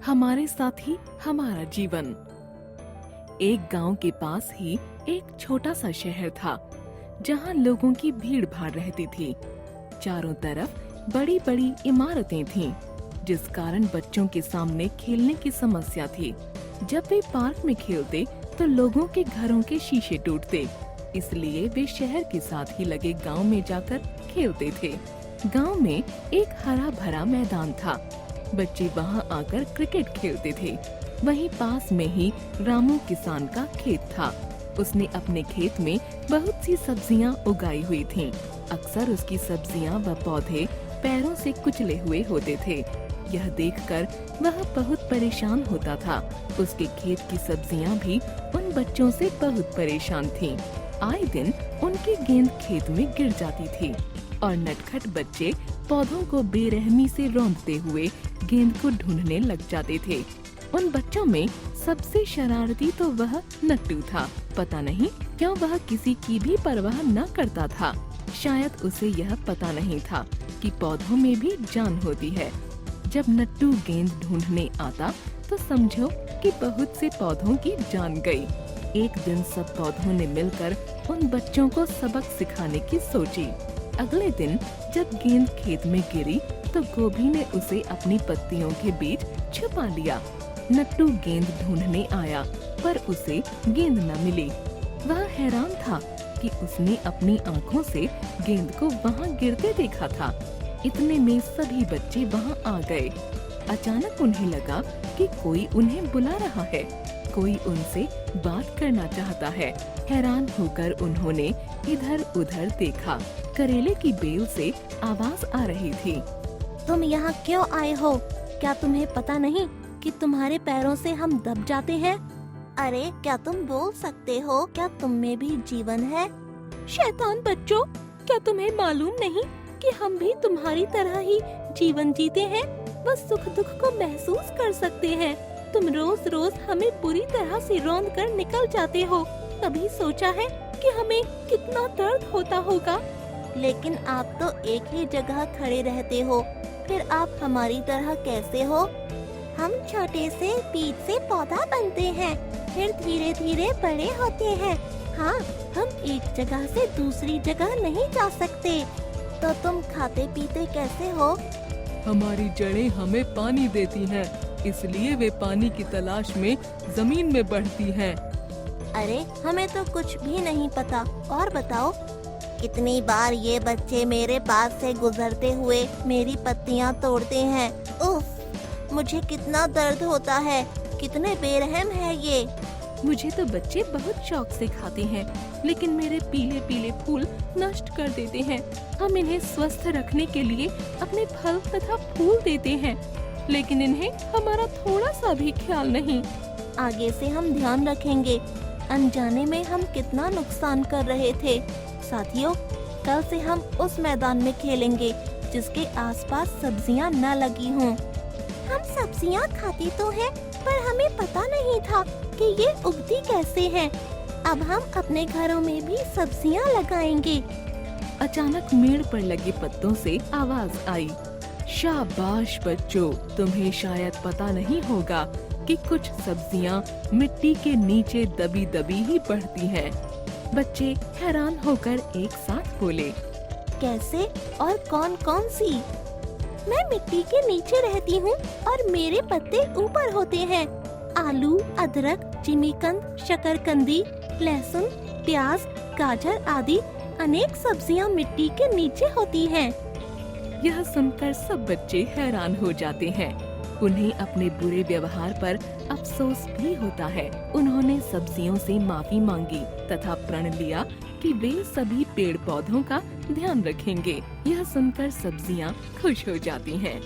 हमारे साथ ही हमारा जीवन। एक गांव के पास ही एक छोटा सा शहर था, जहां लोगों की भीड़ भाड़ रहती थी। चारों तरफ बड़ी बड़ी इमारतें थीं, जिस कारण बच्चों के सामने खेलने की समस्या थी। जब वे पार्क में खेलते तो लोगों के घरों के शीशे टूटते, इसलिए वे शहर के साथ ही लगे गांव में जाकर खेलते थे। गांव में एक हरा भरा मैदान था, बच्चे वहां आकर क्रिकेट खेलते थे। वहीं पास में ही रामू किसान का खेत था। उसने अपने खेत में बहुत सी सब्जियां उगाई हुई थीं। अक्सर उसकी सब्जियां व पौधे पैरों से कुचले हुए होते थे। यह देखकर वह बहुत परेशान होता था। उसके खेत की सब्जियां भी उन बच्चों से बहुत परेशान थीं। आए दिन उनकी गेंद खेत में गिर जाती थी और नटखट बच्चे पौधों को बेरहमी से रौंदते हुए गेंद को ढूंढने लग जाते थे। उन बच्चों में सबसे शरारती तो वह नट्टू था। पता नहीं क्यों वह किसी की भी परवाह न करता था। शायद उसे यह पता नहीं था कि पौधों में भी जान होती है। जब नट्टू गेंद ढूंढने आता तो समझो कि बहुत से पौधों की जान गई। एक दिन सब पौधों ने मिलकर उन बच्चों को सबक सिखाने की सोची। अगले दिन जब गेंद खेत में गिरी तो गोभी ने उसे अपनी पत्तियों के बीच छुपा लिया। नट्टू गेंद ढूंढने आया, पर उसे गेंद न मिली। वह हैरान था कि उसने अपनी आँखों से गेंद को वहाँ गिरते देखा था। इतने में सभी बच्चे वहाँ आ गए। अचानक उन्हें लगा कि कोई उन्हें बुला रहा है, कोई उनसे बात करना चाहता है। हैरान होकर उन्होंने इधर उधर देखा। करेले की बेल से आवाज आ रही थी। तुम यहाँ क्यों आए हो? क्या तुम्हें पता नहीं कि तुम्हारे पैरों से हम दब जाते हैं? अरे क्या तुम बोल सकते हो? क्या तुम में भी जीवन है? शैतान बच्चों, क्या तुम्हें मालूम नहीं कि हम भी तुम्हारी तरह ही जीवन जीते हैं? बस सुख दुख को महसूस कर सकते हैं। तुम रोज रोज हमें बुरी तरह से रौंद कर निकल जाते हो। कभी सोचा है कि हमें कितना दर्द होता होगा? लेकिन आप तो एक ही जगह खड़े रहते हो, फिर आप हमारी तरह कैसे हो? हम छोटे से बीज से पौधा बनते हैं, फिर धीरे धीरे बड़े होते हैं। हाँ, हम एक जगह से दूसरी जगह नहीं जा सकते। तो तुम खाते पीते कैसे हो? हमारी जड़ें हमें पानी देती हैं, इसलिए वे पानी की तलाश में जमीन में बढ़ती हैं। अरे हमें तो कुछ भी नहीं पता। और बताओ, कितनी बार ये बच्चे मेरे पास से गुजरते हुए मेरी पत्तियाँ तोड़ते हैं। उफ, मुझे कितना दर्द होता है। कितने बेरहम है ये। मुझे तो बच्चे बहुत शौक से खाते हैं, लेकिन मेरे पीले पीले फूल नष्ट कर देते हैं। हम इन्हें स्वस्थ रखने के लिए अपने फल तथा फूल देते हैं, लेकिन इन्हें हमारा थोड़ा सा भी ख्याल नहीं। आगे से हम ध्यान रखेंगे। अनजाने में हम कितना नुकसान कर रहे थे। साथियों, कल से हम उस मैदान में खेलेंगे जिसके आसपास सब्जियां न लगी हों। हम सब्जियां खाते तो हैं, पर हमें पता नहीं था कि ये उगती कैसे हैं। अब हम अपने घरों में भी सब्जियां लगाएंगे। अचानक मेड़ पर लगे पत्तों से आवाज आई। शाबाश बच्चों, तुम्हें शायद पता नहीं होगा कि कुछ सब्जियां मिट्टी के नीचे दबी दबी ही बढ़ती हैं। बच्चे हैरान होकर एक साथ बोले, कैसे और कौन कौन सी? मैं मिट्टी के नीचे रहती हूँ और मेरे पत्ते ऊपर होते हैं। आलू, अदरक, जिमीकंद, शकरकंदी, लहसुन, प्याज, गाजर आदि अनेक सब्जियाँ मिट्टी के नीचे होती हैं। यह सुनकर सब बच्चे हैरान हो जाते हैं। उन्हें अपने बुरे व्यवहार पर अफसोस भी होता है। उन्होंने सब्जियों से माफी मांगी तथा प्रण लिया कि वे सभी पेड़ पौधों का ध्यान रखेंगे। यह सुनकर सब्जियां खुश हो जाती हैं।